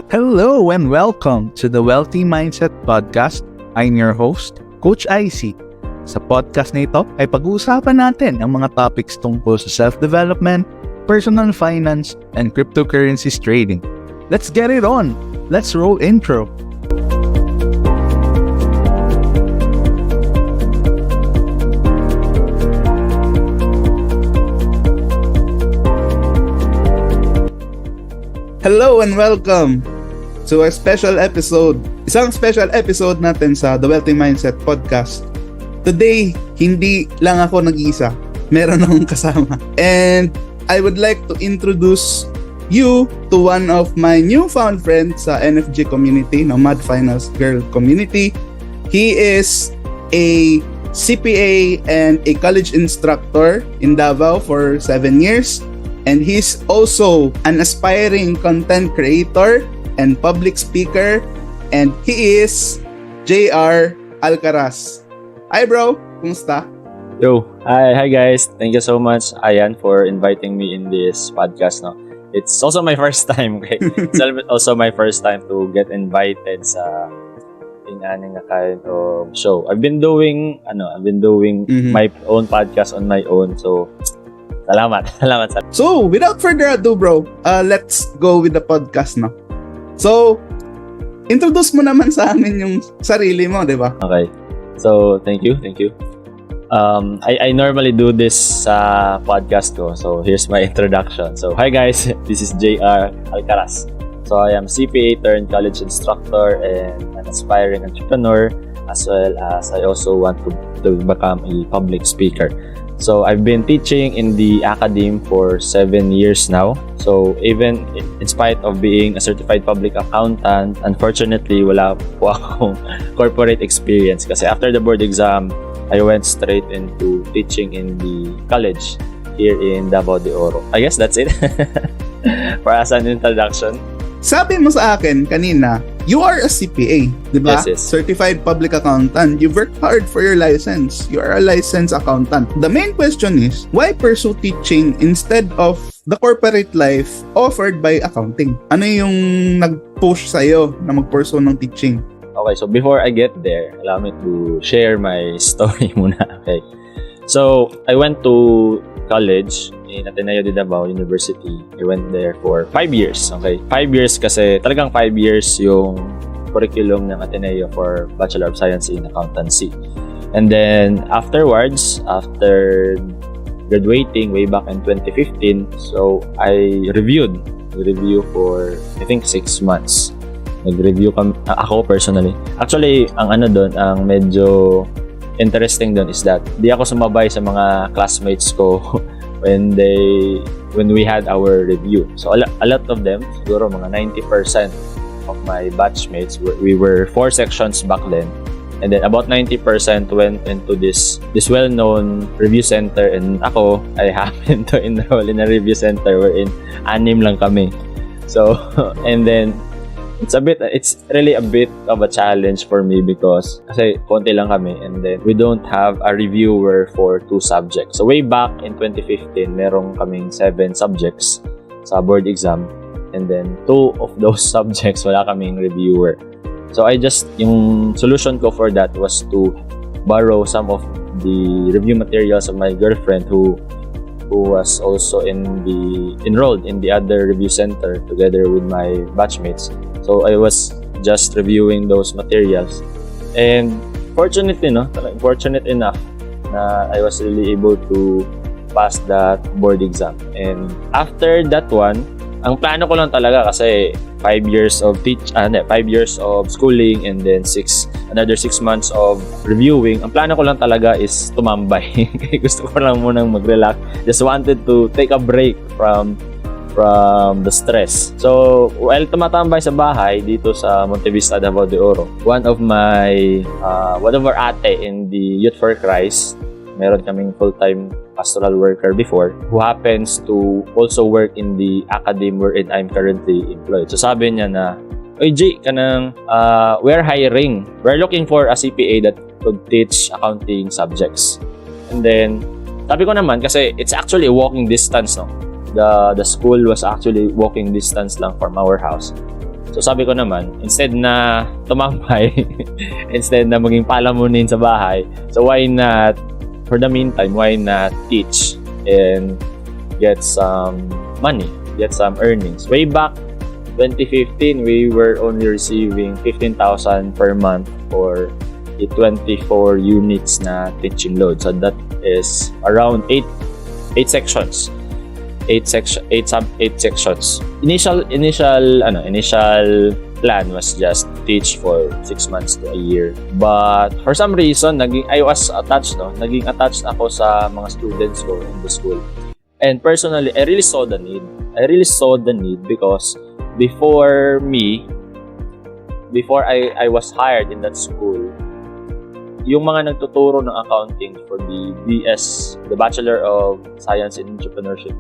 Hello and welcome to the Wealthy Mindset Podcast. I'm your host, Coach IC. Sa podcast na ito ay pag-uusapan natin ang mga topics tungkol sa self-development, personal finance, and cryptocurrencies trading. Let's get it on! Let's roll intro! Hello and welcome to a special episode. Isang special episode natin sa The Wealthy Mindset Podcast. Today, hindi lang ako nag-iisa. Meron akong kasama. And I would like to introduce you to one of my newfound friends sa NFG community, Nomad Finance Girl community. He is a CPA and a college instructor in Davao for 7 years. And he's also an aspiring content creator and public speaker, and he is JR Alcaraz. Hi bro, kumusta? Yo, hi guys. Thank you so much, Ayan, for inviting me in this podcast. No, it's also my first time. Okay, it's also my first time to get invited sa inaning na kind of show. I've been doing my own podcast on my own. So, salamat. So, without further ado, bro, let's go with the podcast, no? So, introduce mo naman sa amin yung sarili mo, di ba? Okay. So, thank you. I normally do this sa podcast ko. So, here's my introduction. So, hi guys. This is JR Alcaraz. So, I am CPA turned college instructor and an aspiring entrepreneur, as well as I also want to become a public speaker. So, I've been teaching in the academe for 7 years now. So, even in spite of being a certified public accountant, unfortunately, wala po akong corporate experience. Kasi after the board exam, I went straight into teaching in the college here in Davao de Oro. I guess that's it for as an introduction. Sabi mo sa akin kanina, you are a CPA, di ba? Yes. Certified Public Accountant. You worked hard for your license. You are a licensed accountant. The main question is, why pursue teaching instead of the corporate life offered by accounting? Ano yung nag-push sa'yo na mag-pursue ng teaching? Okay, so before I get there, allow me to share my story muna. Okay. So, I went to college in Ateneo de Davao University. I went there for 5 years. Okay, 5 years kasi talagang 5 years yung curriculum ng Ateneo for Bachelor of Science in Accountancy. And then afterwards, after graduating way back in 2015, so I review for I think 6 months. Nag-review ako personally. Actually, ang ang medyo interesting doon is that di ako sumabay sa mga classmates ko when we had our review. So a lot of them, siguro mga 90% of my batchmates, we were 4 sections back then. And then about 90% went into this well-known review center, and ako, I happened to enroll in a review center wherein 6 lang kami. So, and then it's really a bit of a challenge for me because kasi konti lang kami, and then we don't have a reviewer for 2 subjects. So way back in 2015, merong kaming 7 subjects sa board exam, and then 2 of those subjects wala kaming reviewer. So yung solution ko for that was to borrow some of the review materials of my girlfriend who was also enrolled in the other review center together with my batchmates. So I was just reviewing those materials, and fortunate enough na I was really able to pass that board exam. And after that one, ang plano ko lang talaga kasi 5 years of 5 years of schooling and then another 6 months of reviewing. Ang plano ko lang talaga is tumambay. Gusto ko lang munang mag-relax. Just wanted to take a break from the stress. So, while tumatambay sa bahay dito sa Montevista, Davao de Oro, one of our ate in the Youth for Christ, meron kaming full-time pastoral worker before, who happens to also work in the academe wherein I'm currently employed. So, sabi niya na, "Oy, Jay, we're hiring. We're looking for a CPA that could teach accounting subjects." And then, sabi ko naman, kasi it's actually a walking distance, no? The school was actually walking distance lang from our house. So sabi ko naman, instead na tumambay, instead na maging palamunin sa bahay, so why not, for the meantime, why not teach and get some money, get some earnings. Way back 2015, we were only receiving 15,000 per month for a 24 units na teaching load. So that is around 8 sections. 8 sections. Initial plan was just teach for 6 months to a year. But for some reason, I was attached, naging attached ako sa mga students ko in the school. And personally, I really saw the need. Because before I was hired in that school, yung mga nagtuturo ng accounting for the BS, the Bachelor of Science in Entrepreneurship,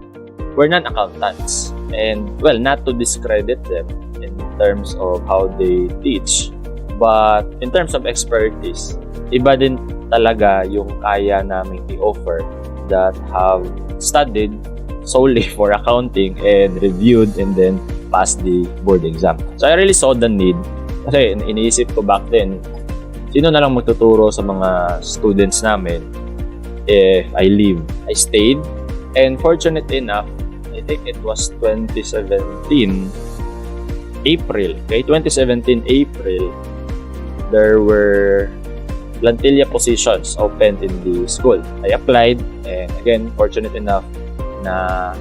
were non-accountants. And, well, not to discredit them in terms of how they teach, but in terms of expertise, iba din talaga yung kaya namin i-offer that have studied solely for accounting and reviewed and then passed the board exam. So, I really saw the need. Kasi iniisip ko back then, sino na lang magtuturo sa mga students namin if I leave. I stayed, and fortunate enough, I think it was 2017 April. Okay, 2017 April, there were plantilla positions opened in the school. I applied, and again, fortunate enough na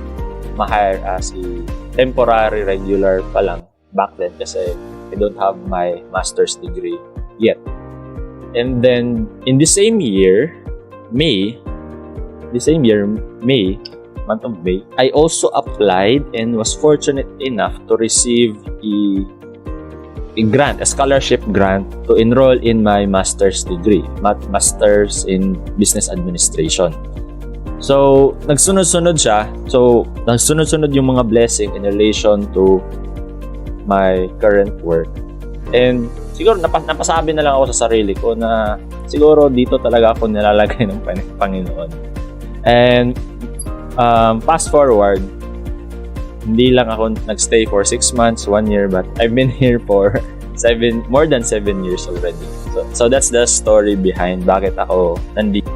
ma-hire as a temporary regular pa lang back then kasi I don't have my master's degree yet. And then in the same year, May, month of May, I also applied and was fortunate enough to receive a grant, a scholarship grant to enroll in my master's degree, master's in business administration. So, nagsunod-sunod siya. So, nagsunod-sunod yung mga blessing in relation to my current work. And siguro napasabi na lang ako sa sarili ko na siguro dito talaga ako nilalagay ng Panginoon. And fast forward, hindi lang ako nagstay for 6 months, 1 year, but I've been here for more than 7 years already. So that's the story behind bakit ako nandito.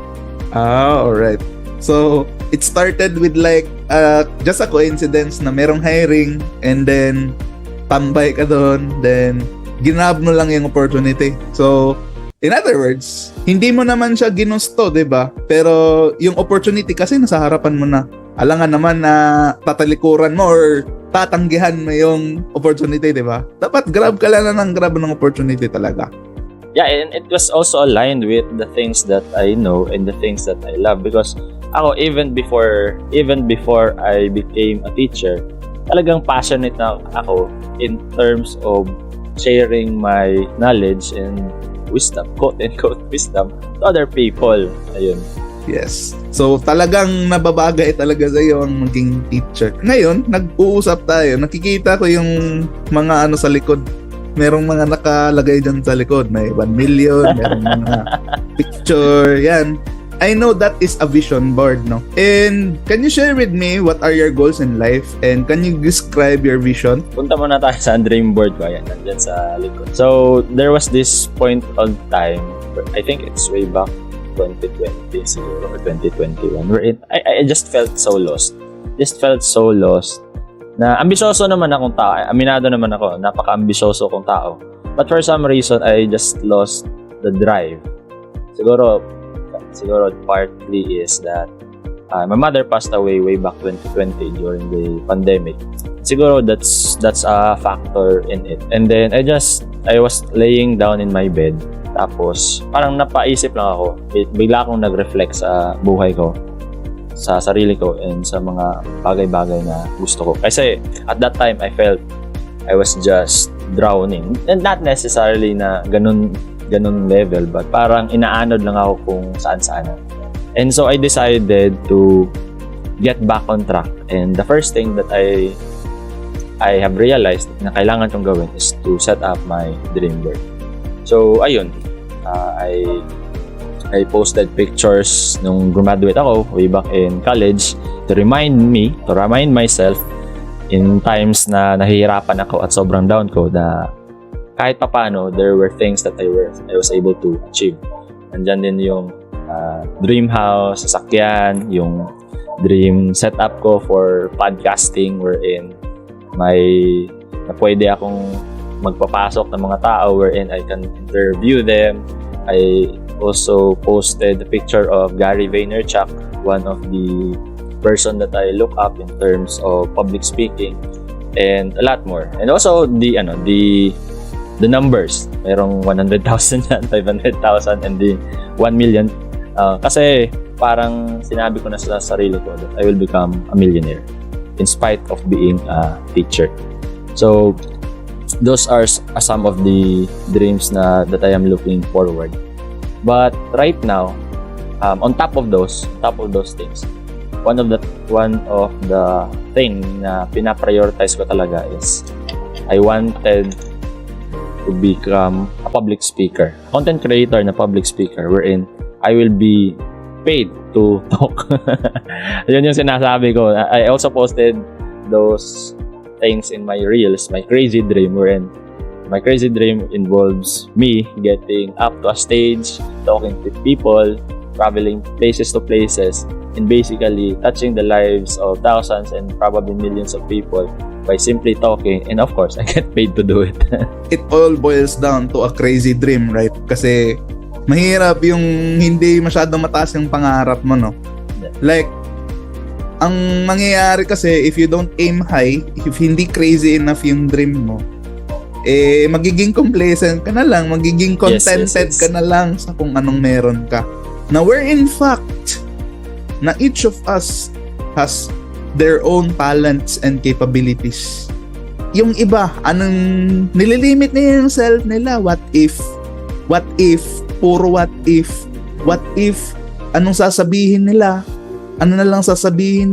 Alright. So, it started with like just a coincidence na merong hiring and then tambay ka doon, then ginab mo lang yung opportunity. So, in other words, hindi mo naman siya ginusto, 'di ba? Pero yung opportunity kasi nasa harapan mo na. Alangan naman na tatalikuran mo or tatanggihan mo yung opportunity, 'di ba? Dapat grab ka lang ng opportunity talaga. Yeah, and it was also aligned with the things that I know and the things that I love, because ako even before I became a teacher, talagang passionate na ako in terms of sharing my knowledge and wisdom, quote-unquote wisdom, to other people. Ayun. Yes. So, talagang nababagay talaga sa iyo ang maging teacher. Ngayon, nag-uusap tayo. Nakikita ko yung mga sa likod. Merong mga nakalagay dyan sa likod. May 1 million, merong mga picture. Yan. I know that is a vision board, no? And can you share with me what are your goals in life? And can you describe your vision? Punta muna tayo sa dream board ko. Ayan, nandyan sa likod. So, there was this point of time, I think it's way back 2020 siguro, or 2021, wherein I just felt so lost. Na ambisyoso naman akong tao. Aminado naman ako, napaka-ambisyoso kong tao. But for some reason, I just lost the drive. Siguro partly is that my mother passed away way back 2020 during the pandemic. Siguro that's a factor in it. And then I was laying down in my bed, tapos parang napaisip lang ako, bigla akong nag-reflect sa buhay ko, sa sarili ko, and sa mga bagay-bagay na gusto ko. Kasi at that time I felt I was just drowning, and not necessarily na ganun level, but parang inaanod lang ako kung saan-saan. And so I decided to get back on track, and the first thing that I have realized na kailangan kong gawin is to set up my dream board. So ayun, I posted pictures nung graduate ako way back in college to remind myself in times na nahihirapan ako at sobrang down ko, na kahit papano, there were things that I was able to achieve. Nandyan din yung dream house, sasakyan, yung dream setup ko for podcasting, wherein na pwede akong magpapasok ng mga tao wherein I can interview them. I also posted the picture of Gary Vaynerchuk, one of the person that I look up in terms of public speaking, and a lot more. And also the numbers. Merong 100,000 yan, 500,000, and the 1 million. Kasi parang sinabi ko na sa sarili ko that I will become a millionaire in spite of being a teacher. So those are some of the dreams that I am looking forward. But right now, on top of those things, one of the thing na pinaprioritize ko talaga is I wanted to become a public speaker, content creator na public speaker, wherein I will be paid to talk. Yun yung sinasabi ko. I also posted those things in my reels, my crazy dream, wherein my crazy dream involves me getting up to a stage, talking to people, traveling places to places, and basically touching the lives of thousands and probably millions of people by simply talking. And of course, I get paid to do it. It all boils down to a crazy dream, right? Kasi mahirap yung hindi masyadong mataas yung pangarap mo, no? Like, ang mangyayari kasi if you don't aim high, if hindi crazy enough yung dream mo, magiging complacent ka na lang, magiging contented ka na lang sa kung anong meron ka. Now, where in fact, na each of us has their own talents and capabilities. Yung iba, nililimit nila yung self nila. What if, puro what if, anong sasabihin nila? Ano na lang sasabihin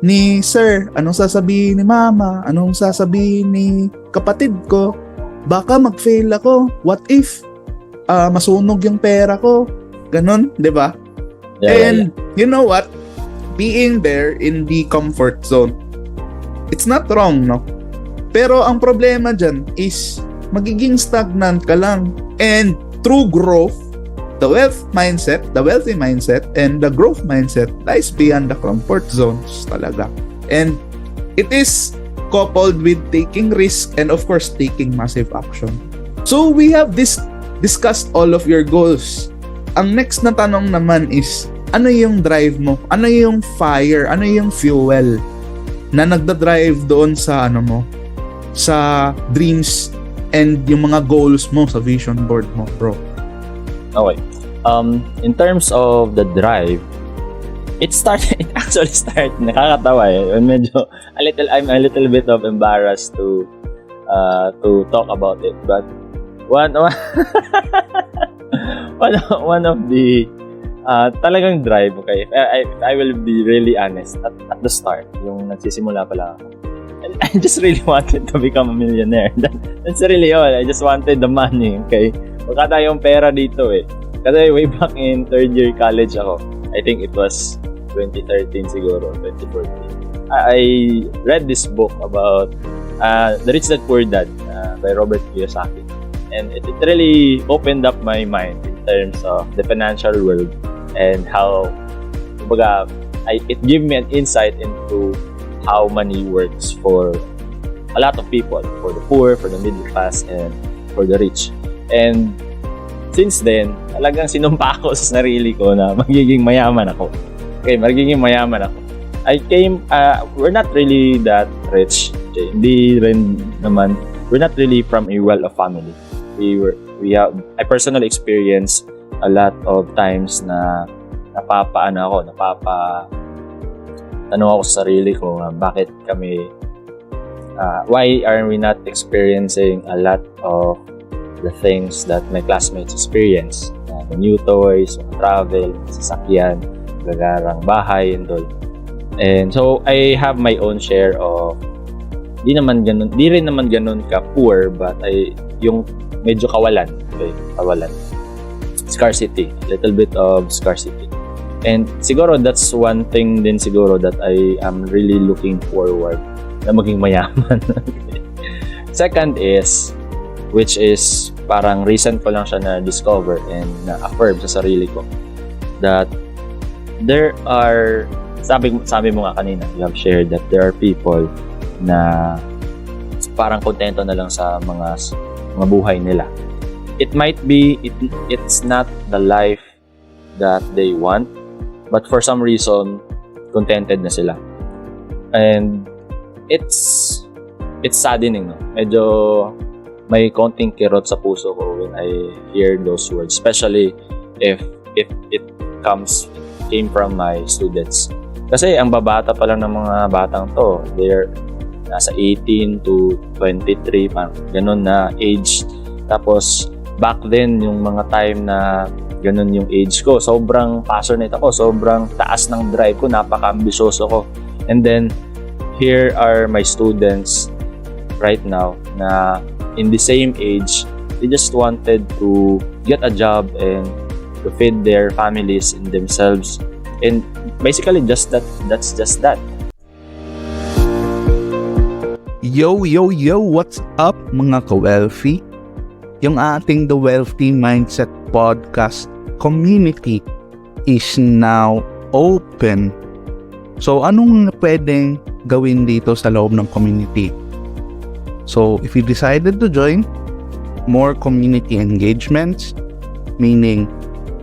ni sir? Anong sasabihin ni mama? Anong sasabihin ni kapatid ko? Baka mag-fail ako. What if masunog yung pera ko? Ganon, di ba? And you know what? Being there in the comfort zone, it's not wrong, no? Pero ang problema dyan is magiging stagnant ka lang. And true growth, the wealthy mindset, and the growth mindset lies beyond the comfort zones talaga. And it is coupled with taking risk and of course taking massive action. So we have discussed all of your goals. Ang next na tanong naman is, ano yung drive mo? Ano yung fire? Ano yung fuel na nagda-drive doon sa sa dreams and yung mga goals mo sa vision board mo, bro? Okay. In terms of the drive, it actually started, nakakatawa I'm a little bit of embarrassed to talk about it, but one of the talagang drive, okay, if I will be really honest, at the start, yung nagsisimula pala ako, I just really wanted to become a millionaire. That's really all. I just wanted the money, okay? Wala tayong pera dito kasi way back in third year college ako, I think it was 2013 siguro, 2014, I read this book about The Rich Dad Poor Dad by Robert Kiyosaki, and it really opened up my mind in terms of the financial world and how it gave me an insight into how money works for a lot of people, for the poor, for the middle class, and for the rich. And since then, talagang sinumpa ako sa sarili ko na magiging mayaman ako. Okay, magiging mayaman ako. We're not really that rich. Okay, hindi rin naman, we're not really from a well-off family. I personally experienced a lot of times na napatanong ako sa sarili ko, bakit kami why are we not experiencing a lot of the things that my classmates experience, the new toys, travel, sasakyan, gagarang bahay, and all. And so I have my own share of di rin naman ganun ka poor, but yung medyo kawalan, scarcity, a little bit of scarcity. And siguro that's one thing din siguro that I am really looking forward na maging mayaman. Second is, which is parang recent ko lang siya na-discover and na-affirm sa sarili ko, that there are, sabi mo nga kanina, you have shared that there are people na parang kontento na lang sa mga buhay nila. It might be, it's not the life that they want, but for some reason, contented na sila. And it's saddening, no? Medyo may konting kirot sa puso ko when I hear those words, especially if it came from my students. Kasi ang babata pa lang ng mga batang to, they're nasa 18 to 23, parang ganun na age. Tapos back then, yung mga time na ganun yung age ko, sobrang passionate ako, sobrang taas ng drive ko, napaka-ambisyoso ko. And then, here are my students right now na in the same age, they just wanted to get a job and to feed their families and themselves. And basically, that's just that. Yo, what's up mga ka-wealthy? Yung ating The Wealthy Mindset Podcast community is now open. So, anong pwedeng gawin dito sa loob ng community? So, if you decided to join, more community engagements, meaning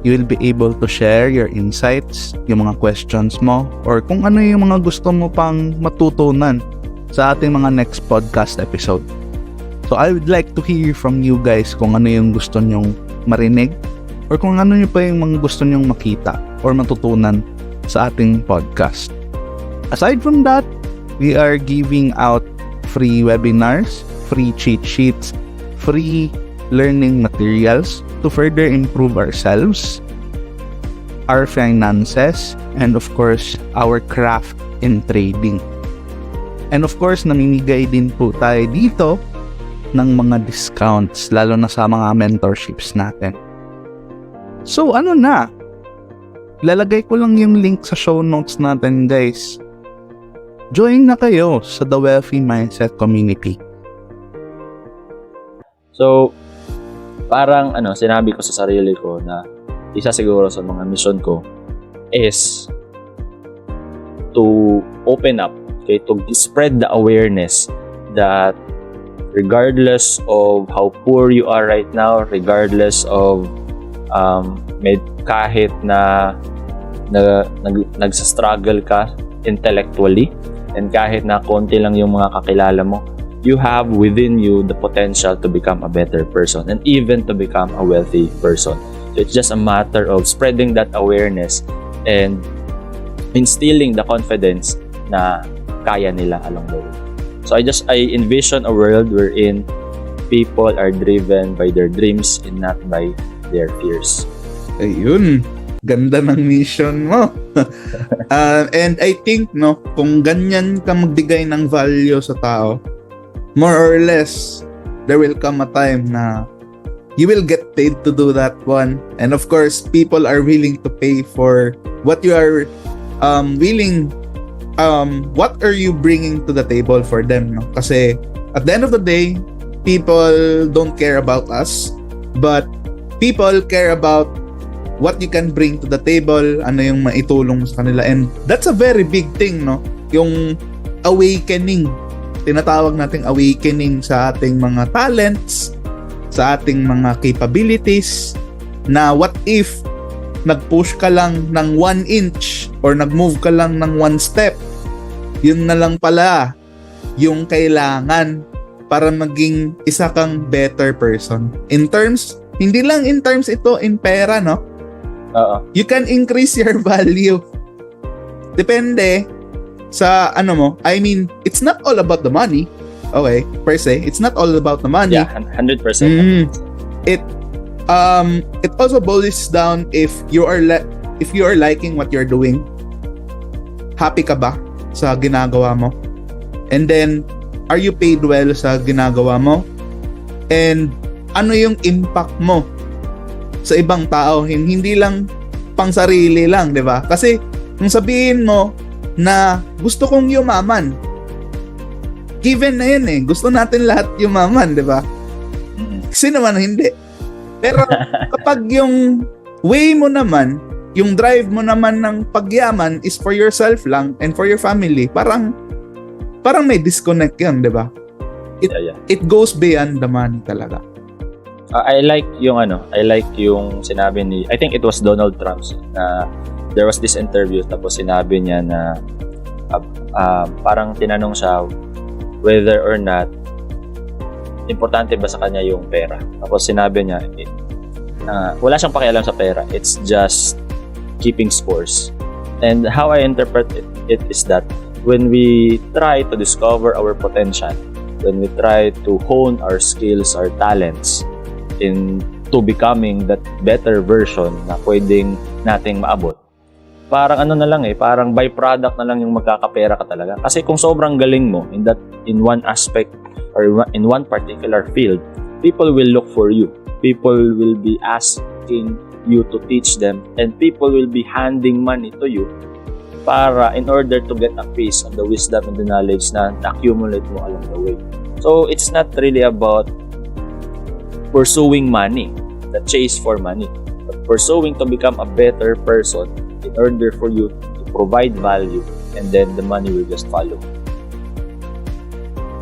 you will be able to share your insights, yung mga questions mo, or kung ano yung mga gusto mo pang matutunan sa ating mga next podcast episode. So, I would like to hear from you guys kung ano yung gusto nyong marinig or kung ano yung pa yung mga gusto nyong makita or matutunan sa ating podcast. Aside from that, we are giving out free webinars, free cheat sheets, free learning materials to further improve ourselves, our finances, and of course, our craft in trading. And of course, namimigay din po tayo dito ng mga discounts, lalo na sa mga mentorships natin. So, ano na? Lalagay ko lang yung link sa show notes natin, guys. Join na kayo sa The Wealthy Mindset Community. So, parang sinabi ko sa sarili ko na isa siguro sa mga mission ko is to open up, okay, to spread the awareness that regardless of how poor you are right now, regardless of kahit na nagsa-struggle ka intellectually, and kahit na konti lang yung mga kakilala mo, you have within you the potential to become a better person and even to become a wealthy person. So it's just a matter of spreading that awareness and instilling the confidence na kaya nila along the way. So I envision a world wherein people are driven by their dreams and not by their fears. Ayun, ganda ng mission mo. And I think, no, kung ganyan ka magbigay ng value sa tao, more or less, there will come a time na you will get paid to do that one. And of course, people are willing to pay for what you are what are you bringing to the table for them, no? Kasi at the end of the day, people don't care about us, but people care about what you can bring to the table, ano yung maitulong sa kanila. And that's a very big thing, no? Yung awakening, tinatawag nating awakening sa ating mga talents, sa ating mga capabilities, na what if nag-push ka lang ng 1 inch or nag-move ka lang ng 1 step, yun na lang pala yung kailangan para maging isa kang better person. In terms, hindi lang in terms ito, in pera, no? You can increase your value. Depende sa mo. I mean, it's not all about the money. Okay, per se, it's not all about the money. Yeah, 100%. It also boils down if you are liking what you're doing. Happy ka ba sa ginagawa mo? And then, are you paid well sa ginagawa mo? And ano yung impact mo sa ibang tao? Hindi lang pang sarili lang, di ba? Kasi kung sabihin mo na gusto kong yumaman, given na yun eh. Gusto natin lahat yumaman, di ba? Sino naman hindi. Pero kapag yung way mo naman, yung drive mo naman ng pagyaman is for yourself lang and for your family, parang may disconnect yun, di ba? It goes beyond the money talaga. I like yung sinabi ni, I think it was Donald Trump, na there was this interview, tapos sinabi niya na parang tinanong siya whether or not importante ba sa kanya yung pera. Tapos sinabi niya, wala siyang pakialam sa pera. It's just keeping scores. And how I interpret it is that when we try to discover our potential, when we try to hone our skills, our talents into becoming that better version na pwedeng nating maabot, parang parang byproduct na lang yung magkakapera ka talaga. Kasi kung sobrang galing mo in one aspect or in one particular field, people will look for you. People will be asking you to teach them, and people will be handing money to you para in order to get a piece of the wisdom and the knowledge na accumulate mo along the way. So it's not really about pursuing money, the chase for money, but pursuing to become a better person in order for you to provide value, and then the money will just follow.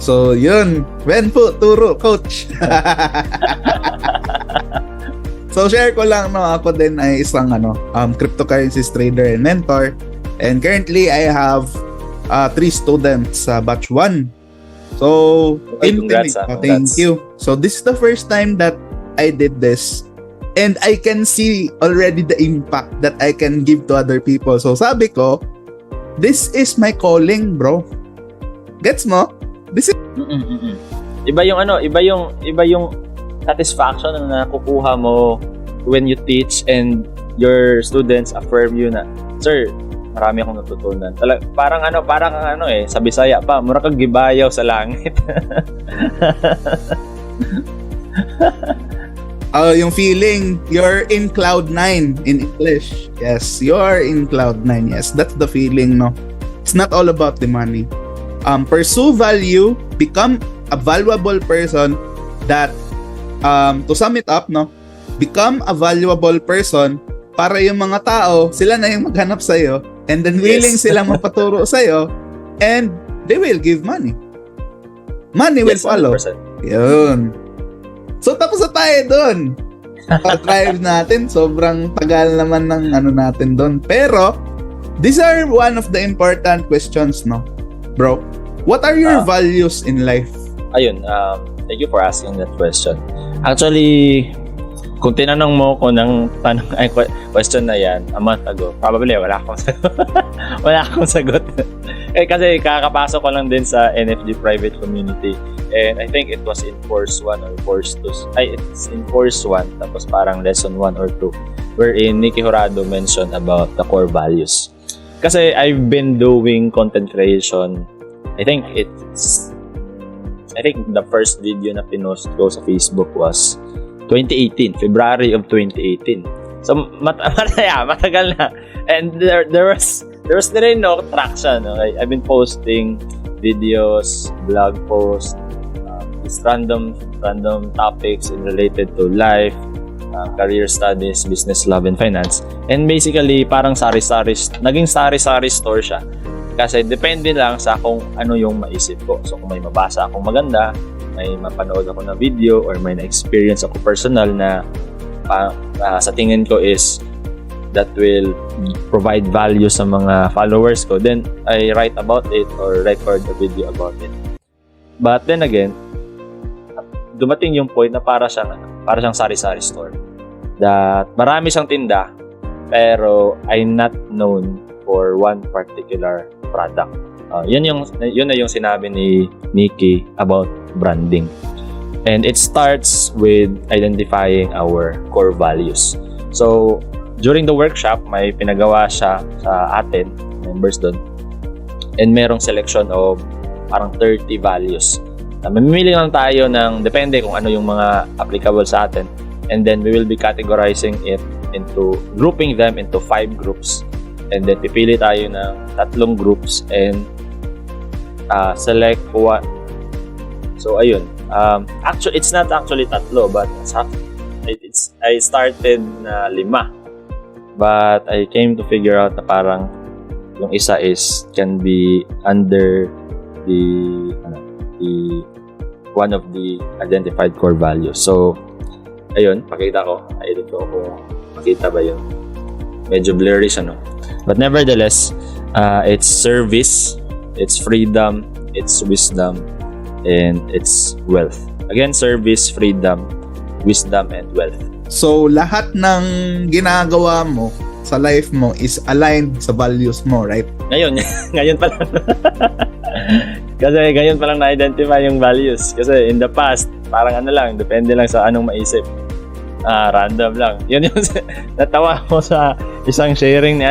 So yun, when po turo coach. So share ko lang, no, ako din ay isang cryptocurrencies trader and mentor, and currently I have 3 students sa batch 1. So Congrats. Thank you. So this is the first time that I did this, and I can see already the impact that I can give to other people. So sabi ko, this is my calling, bro. Gets mo? This is Iba yung satisfaction na nakukuha mo when you teach and your students affirm you na, sir, marami akong natutunan. Parang sa Bisaya pa, mura kang gibayaw sa langit. Yung feeling, you're in cloud 9 in English. Yes, you're in cloud 9. Yes, that's the feeling, no? It's not all about the money. Pursue value, become a valuable person that, to sum it up, no? Become a valuable person para yung mga tao, sila na yung maghanap sa'yo, and then willing sila mapaturo sa'yo, and they will give money. Money will follow. 100%. Yun. So, tapos na tayo dun. Drive natin, sobrang tagal naman ng natin dun. Pero, these are one of the important questions, no? Bro, what are your values in life? Ayun, thank you for asking that question. Actually, kung tinanong mo ko ng question na yan a month ago, probably wala akong sagot. Wala akong sagot. Kasi kakapasok ko lang din sa NFG private community. And I think it was in course 1 or course 2. It's in course 1, tapos parang lesson 1 or 2, wherein Nicky Jurado mentioned about the core values. Kasi I've been doing content creation. I think the first video na pinost ko sa Facebook was 2018, February of 2018. So matagal na. And there was really no traction. Okay? I've been posting videos, blog posts, these random topics related to life, career studies, business, love, and finance. And basically, parang naging sari-sari store siya. Kasi depende lang sa kung ano yung maisip ko. So kung may mabasa akong maganda, may mapanood ako na video, or may na-experience ako personal na sa tingin ko is that will provide value sa mga followers ko, then I write about it or record a video about it. But then again, dumating yung point na para siyang sari-sari store. That marami siyang tinda, pero I'm not known for one particular product. Yun na yung sinabi ni Nicky about branding. And it starts with identifying our core values. So, during the workshop, may pinagawa siya sa atin, members doon. And merong selection of parang 30 values. Mamimili lang tayo ng depende kung ano yung mga applicable sa atin. And then we will be categorizing it grouping them into 5 groups. And then pipili tayo ng 3 groups and select So ayun, actually it's not actually tatlo, but I started na 5. But I came to figure out na parang yung isa is can be under the one of the identified core values. So ayun, pakita ko. Ayun ko kung makita ba yun. Medyo blurry siya, no? But nevertheless, it's service, it's freedom, it's wisdom, and it's wealth. Again, service, freedom, wisdom, and wealth. So, lahat ng ginagawa mo sa life mo is aligned sa values mo, right? Ngayon pa lang. Kasi ngayon pa lang na-identify yung values. Kasi in the past, parang ano lang, depende lang sa anong maisip. Random lang. Yun yung natawa ko sa isang sharing ni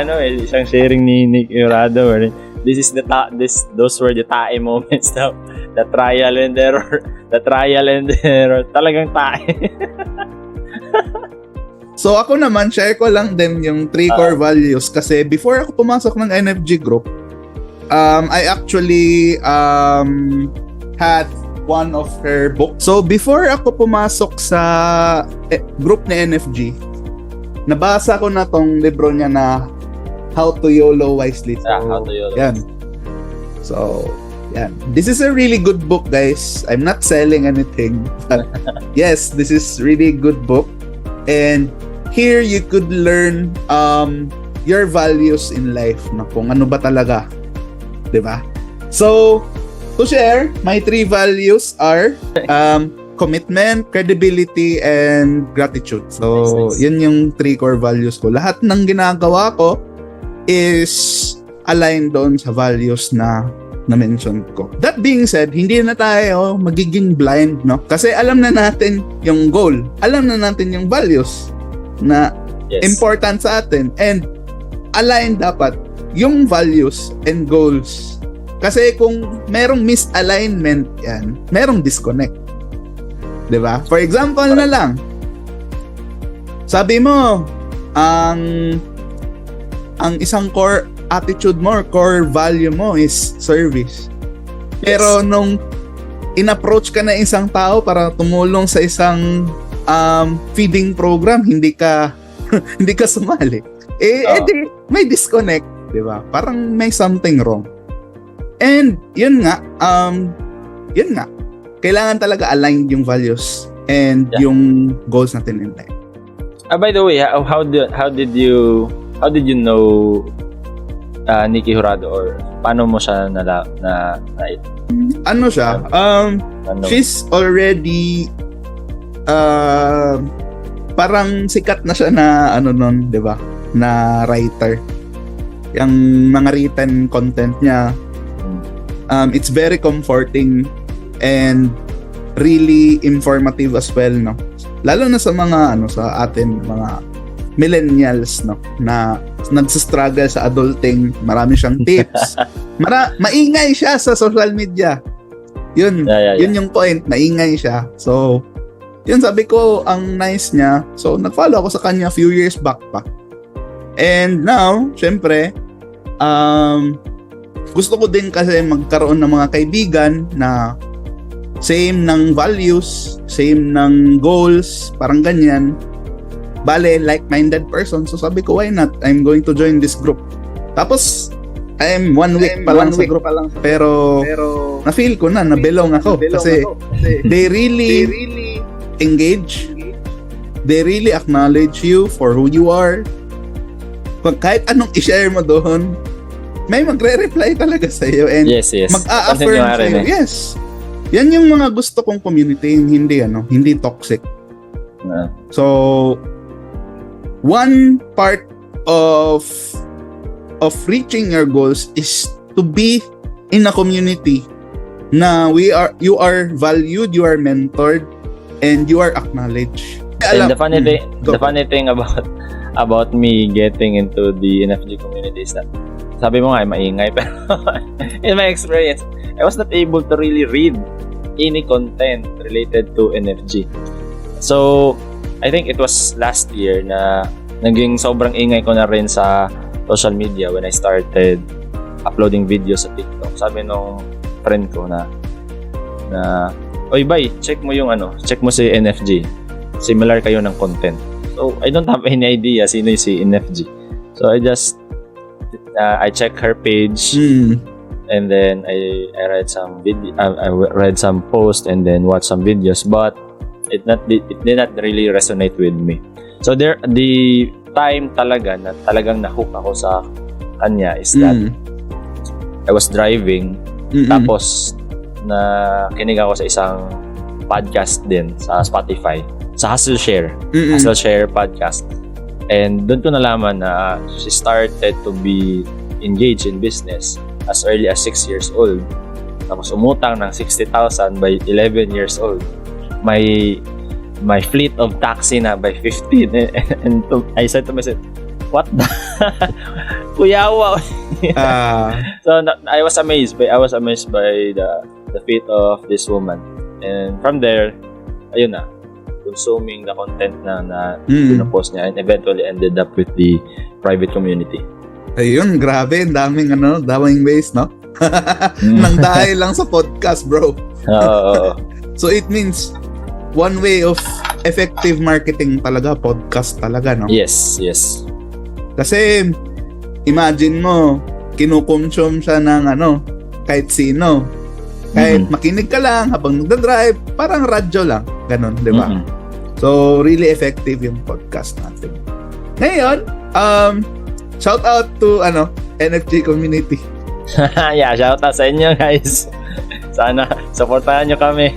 Nick Urado. Those were the tae moments now. The trial and error. Talagang tae. So ako naman, share ko lang din yung 3 core values kasi before ako pumasok ng NFG group, I actually had one of her books. So before ako pumasok sa group ni NFG, nabasa ko na tong libro niya na How to YOLO Wisely. So, How to YOLO. Yan. So, yan. This is a really good book, guys. I'm not selling anything. But yes, this is really good book. And here you could learn your values in life, na kung ano ba talaga. 'Di ba? So, to share, my 3 values are commitment, credibility, and gratitude. So, Nice. yun yung 3 core values ko. Lahat ng ginagawa ko is aligned doon sa values na na-mention ko. That being said, hindi na tayo magiging blind, no? Kasi alam na natin yung goal. Alam na natin yung values na important sa atin. And aligned dapat yung values and goals. Kasi kung merong misalignment yan, merong disconnect. 'Di ba? For example na lang, sabi mo, ang isang core attitude mo, core value mo is service. Pero nung in-approach ka na isang tao para tumulong sa isang feeding program, hindi ka sumali. Edi, may disconnect, 'di ba? Parang may something wrong. And yun nga, kailangan talaga aligned yung values and yung goals natin in life. By the way, how did you know Nikki Jurado, or paano mo siya ano siya? She's already parang sikat na siya na ano nun, 'di ba? Na writer. Yung mga written content niya, it's very comforting and really informative as well, no? Lalo na sa mga sa atin mga millennials, no, na nagsa-struggle sa adulting. Marami siyang tips. Maingay siya sa social media. Yun yung point, maingay siya. So, yun, sabi ko, ang nice niya. So, nag-follow ako sa kanya few years back pa. And now, syempre, gusto ko din kasi magkaroon ng mga kaibigan na same ng values, same ng goals, parang ganyan. Bale, like-minded person. So sabi ko, why not? I'm going to join this group. Tapos, I'm 1 week pa lang sa group. Pero na-feel ko na belong ako. Kasi they really engage. They really acknowledge you for who you are. Kahit anong i-share mo doon, may magre-reply talaga sa iyo and mag-a-affirm sa iyo. Yes. Yan yung mga gusto kong community, hindi toxic. So, one part of reaching your goals is to be in a community na you are valued, you are mentored, and you are acknowledged. And the funny thing about me getting into the NFG community is that sabi mo nga maingay, pero in my experience, I was not able to really read any content related to NFG. So, I think it was last year na naging sobrang ingay ko na rin sa social media when I started uploading videos sa TikTok. Sabi nung friend ko na oy bay, check mo si NFG. Similar kayo ng content. So, I don't have any idea sino yung si NFG. So, I just, I check her page, and then I read some video, I read some posts, and then watch some videos, but it did not really resonate with me. So, the time talagang na-hook ako sa kanya is that I was driving, tapos nakinig ako sa isang podcast din sa Spotify, sa Hustle Share podcast. And doon ko nalaman na she started to be engaged in business as early as 6 years old. Tapos umutang ng 60,000 by 11 years old. My fleet of taxi na by 15. And I said to myself, what the? Kuyawa. So I was amazed by the feat of this woman. And from there, ayun na, consuming the content na pinopost niya, and eventually ended up with the private community. Ayun, grabe, daming ways, no? Nang dahil lang sa podcast, bro. So it means one way of effective marketing talaga, podcast talaga, no? Yes. Kasi imagine mo, kinukonsume siya ng kahit sino. Kahit makinig ka lang habang nagdadrive, parang radyo lang. Ganon, di ba? So, really effective yung podcast natin. Ngayon, shout out to NFG community. Yeah, shout out sa inyo, guys. Sana supportahan nyo kami.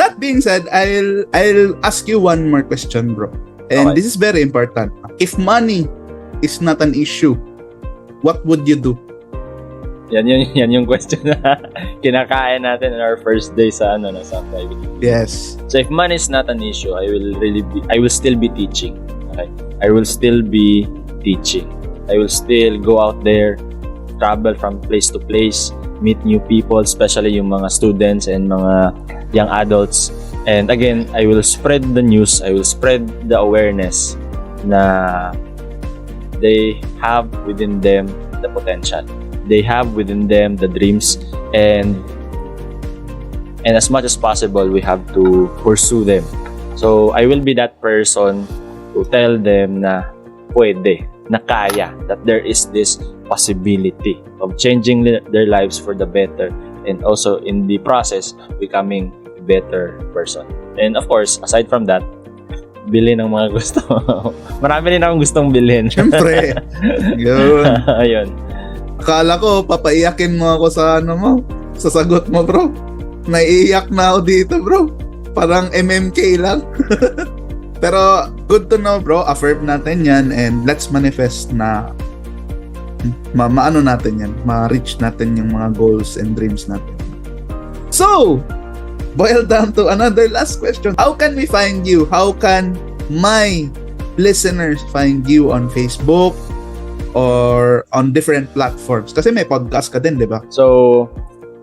That being said, I'll ask you one more question, bro. And this is very important. If money is not an issue, what would you do? Yan yung question na kinakain natin on our first day sa private. Yes. So if money is not an issue, I will still be teaching. Okay? I will still be teaching. I will still go out there, travel from place to place, meet new people, especially yung mga students and mga young adults. And again, I will spread the news, I will spread the awareness na they have within them the potential. They have within them the dreams, and as much as possible, we have to pursue them. So I will be that person to tell them na pwede, na kaya, that there is this possibility of changing their lives for the better, and also in the process becoming a better person. And of course, aside from that, bilhin ng mga gusto. Marami rin akong gustong bilhin. Siyempre. Yun. Ayun. Akala ko, papaiyakin mo ako sa sa sagot mo, bro. Naiiyak na ako dito, bro. Parang MMK lang. Pero, good to know, bro. Affirm natin yan, and let's manifest na maano natin yan. Ma-reach natin yung mga goals and dreams natin. So, boil down to another last question. How can we find you? How can my listeners find you on Facebook or on different platforms? Kasi may podcast ka din, di ba? So,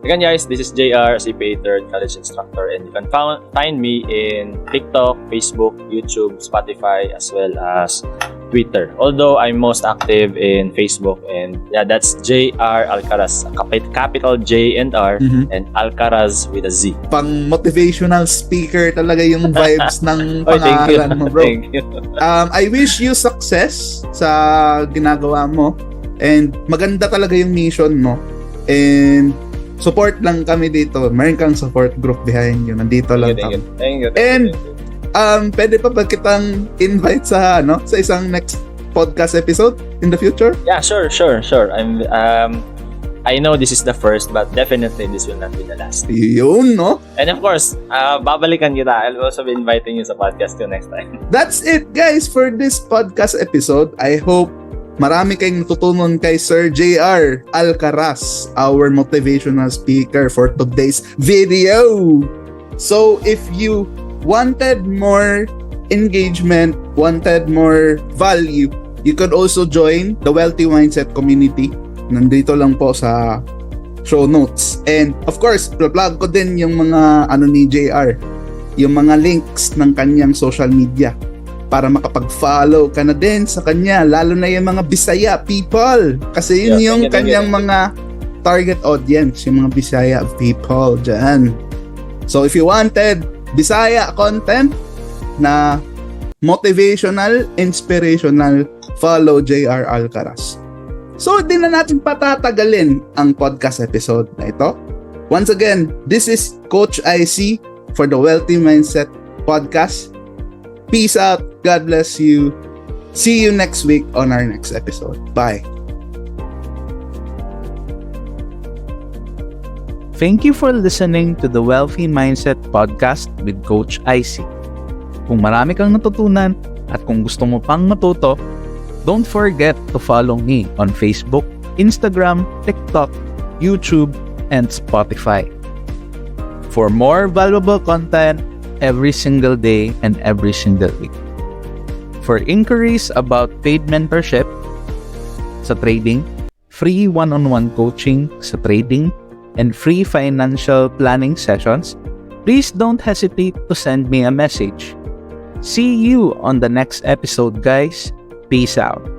again guys, this is JR, CPA 3rd College Instructor, and you can find me in TikTok, Facebook, YouTube, Spotify, as well as Twitter. Although I'm most active in Facebook, and yeah, that's JR Alcaraz, capital J and R, and Alcaraz with a Z. Pang motivational speaker talaga yung vibes ng pangalan mo, bro. Thank you. I wish you success sa ginagawa mo, and maganda talaga yung mission mo, and support lang kami dito. Meron kang support group behind you. Nandito lang kami. Thank you. And pwede pa ba kitang invite sa sa isang next podcast episode in the future? Yeah, sure. I know this is the first, but definitely this will not be the last. Yun, no? And of course, babalikan kita. I'll also be inviting you sa podcast ko next time. That's it, guys, for this podcast episode. I hope marami kayong natutunan kay Sir JR Alcaraz, our motivational speaker for today's video. So, if you wanted more engagement, wanted more value, you could also join the Wealthy Mindset community. Nandito lang po sa show notes. And of course, plug ko din yung mga ni JR, yung mga links ng kanyang social media para makapag-follow ka na din sa kanya, lalo na yung mga Bisaya people. Kasi yun yung kanyang mga target audience, yung mga Bisaya people dyan. So if you wanted Bisaya content na motivational, inspirational, follow JR Alcaraz. So di na natin patatagalin ang podcast episode na ito. Once again, this is Coach IC for the Wealthy Mindset Podcast. Peace out. God bless you. See you next week on our next episode. Bye. Thank you for listening to the Wealthy Mindset Podcast with Coach IC. Kung marami kang natutunan at kung gusto mo pang matuto, don't forget to follow me on Facebook, Instagram, TikTok, YouTube, and Spotify. For more valuable content every single day and every single week. For inquiries about paid mentorship sa trading, free one-on-one coaching sa trading, and free financial planning sessions, please don't hesitate to send me a message. See you on the next episode, guys. Peace out.